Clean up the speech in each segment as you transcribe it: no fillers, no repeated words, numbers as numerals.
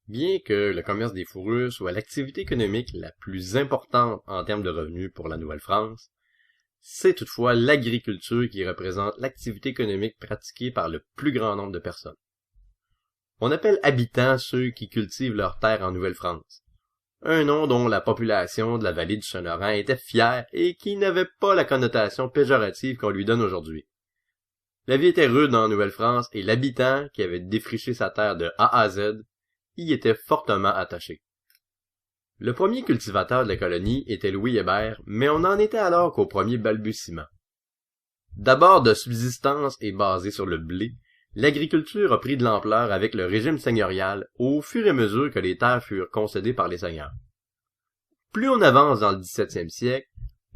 Bien que le commerce des fourrures soit l'activité économique la plus importante en termes de revenus pour la Nouvelle-France, c'est toutefois l'agriculture qui représente l'activité économique pratiquée par le plus grand nombre de personnes. On appelle habitants ceux qui cultivent leurs terres en Nouvelle-France, un nom dont la population de la vallée du Saint-Laurent était fière et qui n'avait pas la connotation péjorative qu'on lui donne aujourd'hui. La vie était rude en Nouvelle-France et l'habitant, qui avait défriché sa terre de A à Z, y était fortement attaché. Le premier cultivateur de la colonie était Louis Hébert, mais on n'en était alors qu'au premier balbutiement. D'abord de subsistance et basée sur le blé, l'agriculture a pris de l'ampleur avec le régime seigneurial au fur et à mesure que les terres furent concédées par les seigneurs. Plus on avance dans le 17e siècle,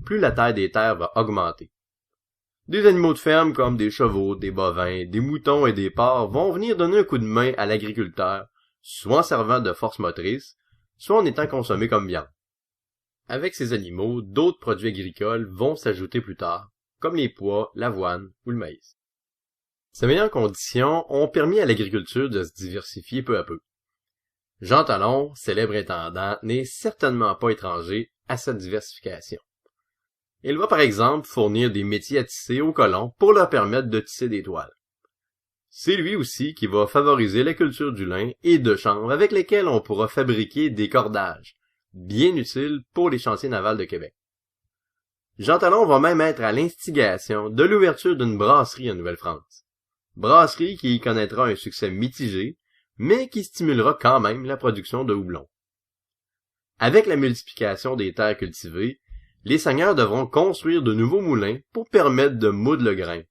plus la taille des terres va augmenter. Des animaux de ferme comme des chevaux, des bovins, des moutons et des porcs vont venir donner un coup de main à l'agriculteur, soit en servant de force motrice, soit en étant consommés comme viande. Avec ces animaux, d'autres produits agricoles vont s'ajouter plus tard, comme les pois, l'avoine ou le maïs. Ces meilleures conditions ont permis à l'agriculture de se diversifier peu à peu. Jean Talon, célèbre intendant, n'est certainement pas étranger à cette diversification. Il va par exemple fournir des métiers à tisser aux colons pour leur permettre de tisser des toiles. C'est lui aussi qui va favoriser la culture du lin et de chanvre avec lesquels on pourra fabriquer des cordages, bien utiles pour les chantiers navals de Québec. Jean Talon va même être à l'instigation de l'ouverture d'une brasserie en Nouvelle-France. Brasserie qui connaîtra un succès mitigé, mais qui stimulera quand même la production de houblon. Avec la multiplication des terres cultivées, les seigneurs devront construire de nouveaux moulins pour permettre de moudre le grain,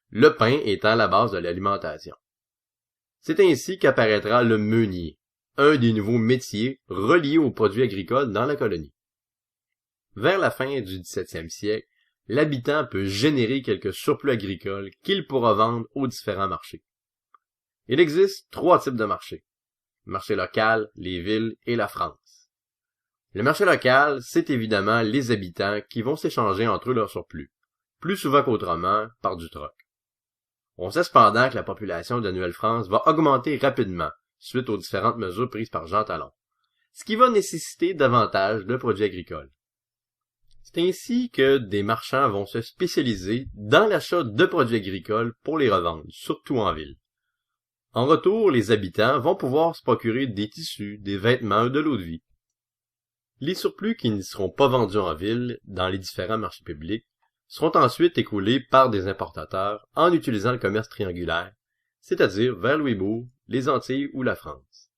le pain étant la base de l'alimentation. C'est ainsi qu'apparaîtra le meunier, un des nouveaux métiers reliés aux produits agricoles dans la colonie. Vers la fin du 17e siècle, l'habitant peut générer quelques surplus agricoles qu'il pourra vendre aux différents marchés. Il existe 3 types de marchés: marché local, les villes et la France. Le marché local, c'est évidemment les habitants qui vont s'échanger entre eux leur surplus, plus souvent qu'autrement par du troc. On sait cependant que la population de Nouvelle-France va augmenter rapidement suite aux différentes mesures prises par Jean Talon, ce qui va nécessiter davantage de produits agricoles. C'est ainsi que des marchands vont se spécialiser dans l'achat de produits agricoles pour les revendre, surtout en ville. En retour, les habitants vont pouvoir se procurer des tissus, des vêtements ou de l'eau de vie. Les surplus qui n'y seront pas vendus en ville, dans les différents marchés publics, seront ensuite écoulés par des importateurs en utilisant le commerce triangulaire, c'est-à-dire vers Louisbourg, les Antilles ou la France.